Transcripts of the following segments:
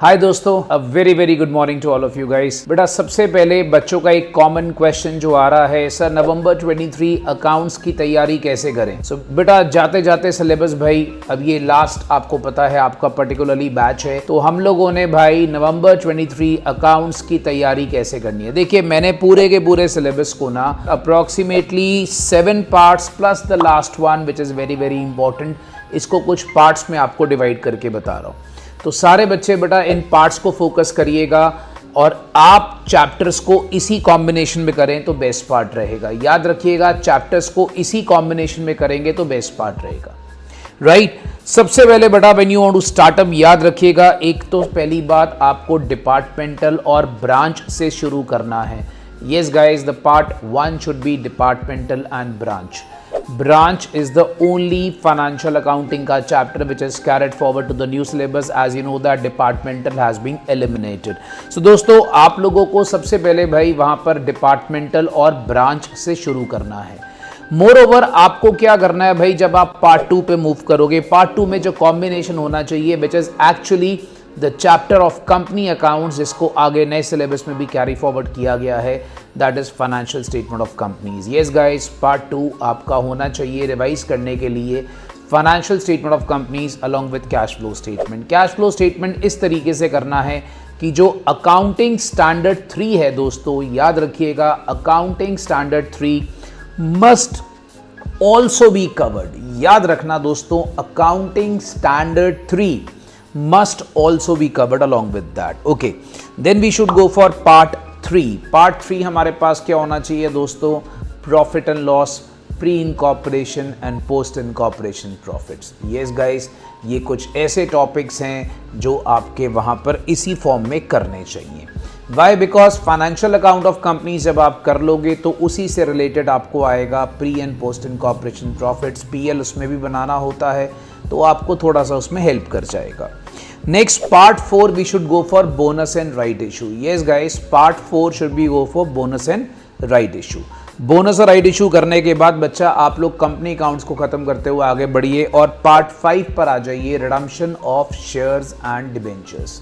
हाय दोस्तों, a very very good morning to all of you guys. बेटा सबसे पहले बच्चों का एक कॉमन क्वेश्चन जो आ रहा है, सर नवंबर 23 अकाउंट्स की तैयारी कैसे करें। सो बेटा जाते जाते सिलेबस भाई, अब ये लास्ट आपको पता है आपका पर्टिकुलरली बैच है, तो हम लोगों ने भाई नवंबर 23 अकाउंट्स की तैयारी कैसे करनी है। देखिए मैंने पूरे के पूरे सिलेबस को ना approximately 7 parts plus the last one which is very very important, इसको कुछ पार्ट्स में आपको डिवाइड करके बता रहा हूँ। तो सारे बच्चे बेटा इन पार्ट्स को फोकस करिएगा और आप चैप्टर्स को इसी कॉम्बिनेशन में करें तो बेस्ट पार्ट रहेगा। याद रखिएगा चैप्टर्स को इसी कॉम्बिनेशन में करेंगे तो बेस्ट पार्ट रहेगा, राइट। सबसे पहले बेटा when you want to start up, याद रखिएगा एक तो पहली बात आपको डिपार्टमेंटल और ब्रांच से शुरू करना है। Yes guys, the part 1 should B departmental and branch. Branch is the only financial accounting का chapter which is carried forward to the new syllabus. As you know that departmental has been eliminated. So दोस्तों आप लोगों को सबसे पहले भाई वहाँ पर departmental और branch से शुरू करना है। मोरओवर आपको क्या करना है भाई, जब आप पार्ट 2 पे मूव करोगे, पार्ट 2 में जो कॉम्बिनेशन होना चाहिए which is actually the chapter of company accounts, जिसको आगे नए सिलेबस में भी कैरी फॉरवर्ड किया गया है, that is financial statement of companies. Yes guys, part 2 आपका होना चाहिए रिवाइज करने के लिए financial statement of companies along with cash flow statement. Cash flow statement इस तरीके से करना है कि जो अकाउंटिंग स्टैंडर्ड 3 है दोस्तों, याद रखिएगा accounting standard 3 must also be covered. याद रखना दोस्तों, accounting standard 3 must also be covered along with that. Okay, then we should go for part 3. Part 3 हमारे पास क्या होना चाहिए दोस्तों, profit and loss, pre incorporation and post incorporation profits. Yes guys, ये कुछ ऐसे टॉपिक्स हैं जो आपके वहाँ पर इसी फॉर्म में करने चाहिए। Why? Because financial account of companies जब आप कर लोगे तो उसी से रिलेटेड आपको आएगा pre and post incorporation profits, PL उसमें भी बनाना होता है, तो आपको थोड़ा सा उसमें हेल्प कर जाएगा। Next part 4 we should go for bonus and right issue. Yes guys, part 4 should be go for bonus and right issue. Bonus और राइट इशू करने के बाद बच्चा आप लोग कंपनी अकाउंट्स को खत्म करते हुए आगे बढ़िए और पार्ट 5 पर आ जाइए, redemption of shares and debentures.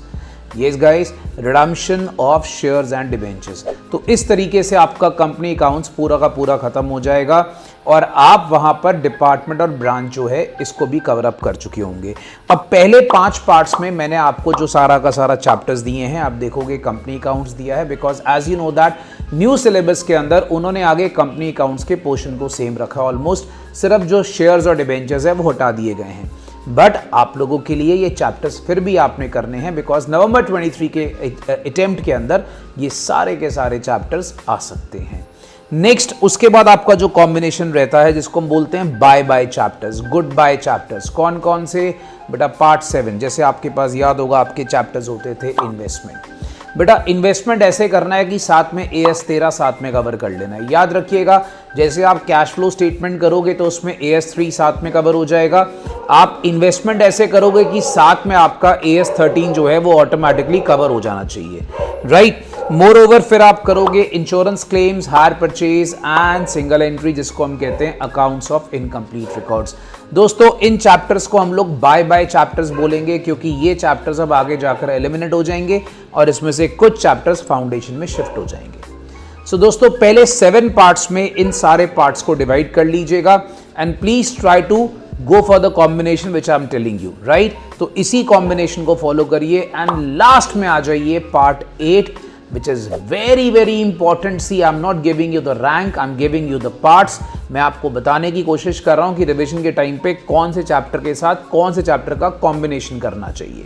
Yes guys, redemption of shares and debentures. तो इस तरीके से आपका कंपनी अकाउंट्स पूरा का पूरा खत्म हो जाएगा और आप वहां पर डिपार्टमेंट और ब्रांच जो है इसको भी कवर अप कर चुके होंगे। अब पहले 5 पार्ट्स में मैंने आपको जो सारा का सारा चैप्टर्स दिए हैं, आप देखोगे कंपनी अकाउंट्स दिया है, because as you know that new syllabus के अंदर उन्होंने आगे कंपनी अकाउंट्स के पोर्शन को सेम रखा, ऑलमोस्ट सिर्फ जो शेयर्स और डिबेंचर्स है वो हटा दिए गए हैं। बट आप लोगों के लिए ये चैप्टर्स फिर भी आपने करने हैं, बिकॉज नवंबर 23 के अटेम्प्ट के अंदर ये सारे के सारे चैप्टर्स आ सकते हैं। नेक्स्ट उसके बाद आपका जो कॉम्बिनेशन रहता है जिसको हम बोलते हैं bye bye chapters, goodbye chapters. कौन कौन से बेटा? पार्ट 7, जैसे आपके पास याद होगा आपके चैप्टर्स होते थे इन्वेस्टमेंट। बेटा इन्वेस्टमेंट ऐसे करना है कि साथ में AS 13 साथ में कवर कर लेना है। याद रखिएगा जैसे आप कैश फ्लो स्टेटमेंट करोगे तो उसमें AS 3 साथ में कवर हो जाएगा। आप इन्वेस्टमेंट ऐसे करोगे कि साथ में आपका AS 13 जो है वो ऑटोमेटिकली कवर हो जाना चाहिए, राइट। मोर ओवर फिर आप करोगे insurance claims, higher purchase and single entry, जिसको हम कहते हैं अकाउंट्स ऑफ इनकम्प्लीट रिकॉर्ड्स। दोस्तों इन चैप्टर्स को हम लोग बाय बाय चैप्टर्स बोलेंगे क्योंकि ये चैप्टर्स अब आगे जाकर एलिमिनेट हो जाएंगे और इसमें से कुछ चैप्टर्स फाउंडेशन में शिफ्ट हो जाएंगे। सो दोस्तों पहले 7 पार्ट्स में इन सारे पार्ट्स को डिवाइड कर लीजिएगा and please try to go for the combination which I am telling you, right. तो इसी कॉम्बिनेशन को फॉलो करिए एंड लास्ट में आ जाइए part 8 which is very very important. See, I'm not giving you the rank, I'm giving you the parts. मैं आपको बताने की कोशिश कर रहा हूं कि रिवीजन के टाइम पे कौन से चैप्टर के साथ कौन से चैप्टर का कॉम्बिनेशन करना चाहिए,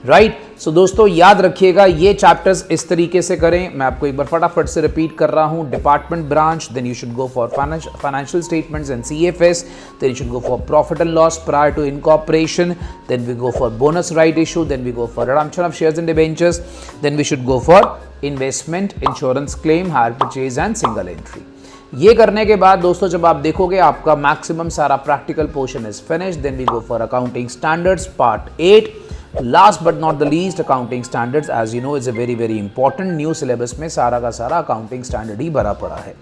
राइट। सो दोस्तों याद रखिएगा ये चैप्टर्स इस तरीके से करें। मैं आपको एक बार फटाफट से रिपीट कर रहा हूं। Department branch, then you should go for financial statements and CFS, then you should go for profit and loss prior to incorporation, then we go for bonus right issue, then we go for redemption of shares and debentures, then we should go for investment, insurance claim, hire purchase and single entry. ये करने के बाद दोस्तों जब आप देखोगे आपका maximum सारा practical portion is finished, then we go for accounting standards part 8। Last but not the least, accounting standards as you know is a very very important. New syllabus में सारा का सारा अकाउंटिंग स्टैंडर्ड ही भरा पड़ा है।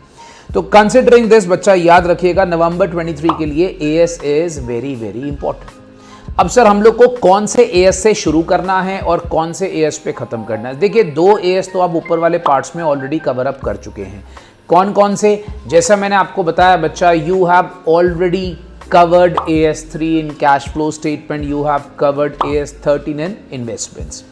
तो considering this बच्चा याद रखिएगा नवंबर 23 के लिए AS is very very important. अब सर हम लोग को कौन से एएस से शुरू करना है और कौन से एएस पे खत्म करना है? देखिए, 2 एएस तो आप ऊपर वाले पार्ट्स में ऑलरेडी कवर अप कर चुके हैं। कौन कौन से? जैसा मैंने आपको बताया बच्चा, you have already covered AS3 in cash flow statement, you have covered AS13 in investments,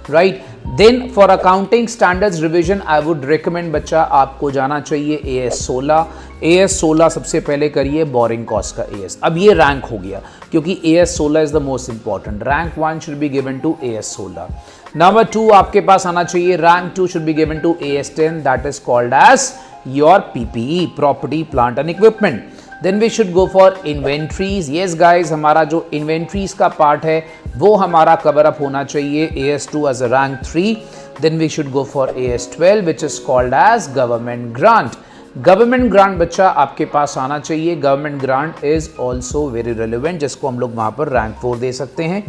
right? Then for accounting standards revision I would recommend बच्चा आपको जाना चाहिए AS16। AS16 सबसे पहले करिए बोरिंग कॉस्ट का AS। अब ये रैंक हो गया क्योंकि AS16 is the most important. Rank 1 should be given to AS16। Number 2 आपके पास आना चाहिए, rank 2 should be given to AS10, that is called as your PPE, property plant and equipment. Then we should go for inventories. Yes guys, हमारा जो inventories का part है वो हमारा कवर अप होना चाहिए AS2 as a rank 3. Then we should go for AS12 which is called as government grant. Government grant बच्चा आपके पास आना चाहिए। Government grant is also very relevant, जिसको हम लोग वहाँ पर rank 4 दे सकते हैं।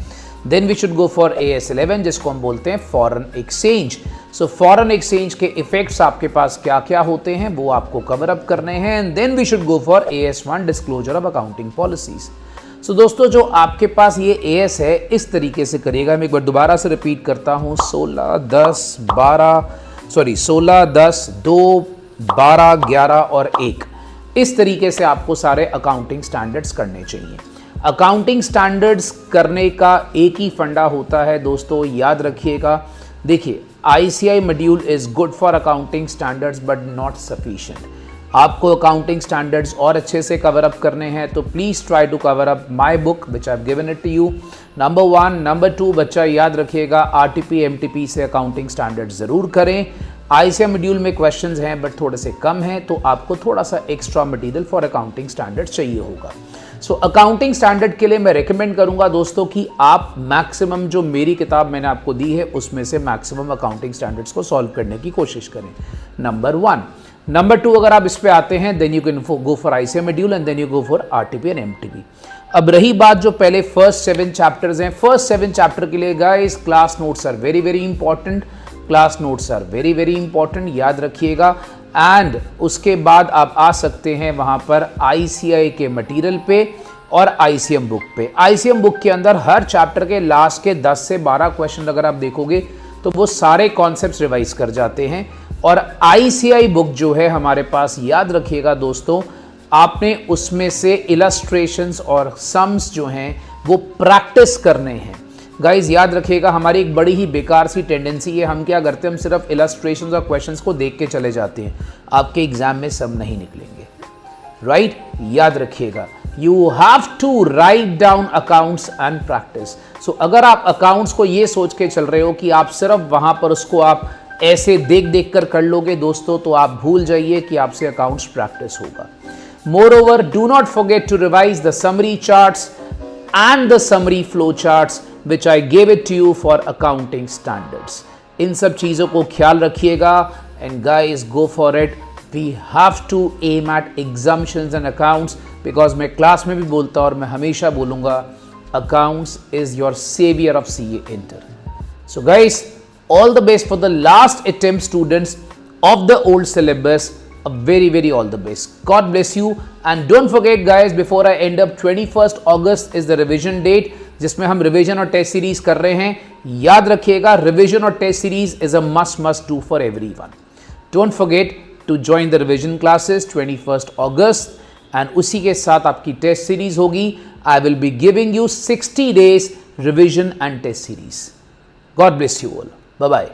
Then we should go for AS11 जिसको हम बोलते हैं foreign exchange. So foreign exchange के इफेक्ट्स आपके पास क्या क्या होते हैं वो आपको कवर अप करने हैं। And then we should go for AS1 disclosure of accounting policies. So दोस्तों, जो आपके पास ये AS है इस तरीके से करिएगा। मैं एक बार दोबारा से रिपीट करता हूँ, 16, 10, 2, 12, 11 और 1, इस तरीके से आपको सारे अकाउंटिंग स्टैंडर्ड्स करने चाहिए। अकाउंटिंग स्टैंडर्ड्स करने का एक ही फंडा होता है दोस्तों, याद रखिएगा। देखिए, ICI module is good for accounting standards but not sufficient. आपको अकाउंटिंग स्टैंडर्ड्स और अच्छे से कवर अप करने हैं तो please try to cover up my book which I have given it to you. Number 1। Number 2 बच्चा याद रखिएगा, RTP MTP से अकाउंटिंग स्टैंडर्ड जरूर करें। ICI मॉड्यूल में क्वेश्चंस हैं बट थोड़े से कम हैं, तो आपको थोड़ा सा extra material for accounting standard चाहिए होगा। सो अकाउंटिंग स्टैंडर्ड के लिए मैं रेकमेंड करूंगा दोस्तों कि आप मैक्सिमम जो मेरी किताब मैंने आपको दी है उसमें से मैक्सिमम अकाउंटिंग स्टैंडर्ड्स को सॉल्व करने की कोशिश करें, नंबर 1। नंबर 2, अगर आप इस पे आते हैं then you can go for ICI module and then you go for RTP and MTP। अब रही बात जो पहले फर्स्ट 7 चैप्टर्स हैं, फर्स्ट 7 चैप्टर के लिए guys class notes are very very important. Class notes are very very important, याद रखिएगा। एंड उसके बाद आप आ सकते हैं वहां पर ICI के मटेरियल पे और ICM बुक पे। ICM बुक के अंदर हर चैप्टर के लास्ट के 10 से 12 क्वेश्चन अगर आप देखोगे तो वो सारे कॉन्सेप्ट्स रिवाइज कर जाते हैं। और ICI बुक जो है हमारे पास, याद रखिएगा दोस्तों, आपने उसमें से इलस्ट्रेशंस और सम्स जो हैं वो प्रैक्टिस करने हैं। गाइज याद रखिएगा, हमारी एक बड़ी ही बेकार सी टेंडेंसी है, हम क्या करते हैं, हम सिर्फ इलस्ट्रेशंस और क्वेश्चंस को देख के चले जाते हैं। आपके एग्जाम में सब नहीं निकलेंगे, राइट? याद रखिएगा, you have to write down accounts and practice. So अगर आप अकाउंट्स को ये सोच के चल रहे हो कि आप सिर्फ वहां पर उसको आप ऐसे देख देख कर लोगे दोस्तों, तो आप भूल जाइए कि आपसे अकाउंट्स प्रैक्टिस होगा। Moreover, do not forget to revise the summary charts and the summary flow charts which I gave it to you for accounting standards। इन सब चीज़ों को ख्याल रखिएगा and guys go for it। We have to aim at exemptions and accounts because मैं class में भी बोलता और मैं हमेशा बोलूँगा, accounts is your savior of CA Inter। So guys, all the best for the last attempt students of the old syllabus। A very very all the best, God bless you। and don't forget guys, before I end up, 21st August is the revision date जिसमें हम revision और test series कर रहे हैं। याद रखिएगा, revision और test series is a must do for everyone। don't forget to join the revision classes 21st August and उसी के साथ आपकी टेस्ट सीरीज होगी। I will be giving you 60 days revision and test series। God bless you all, bye bye।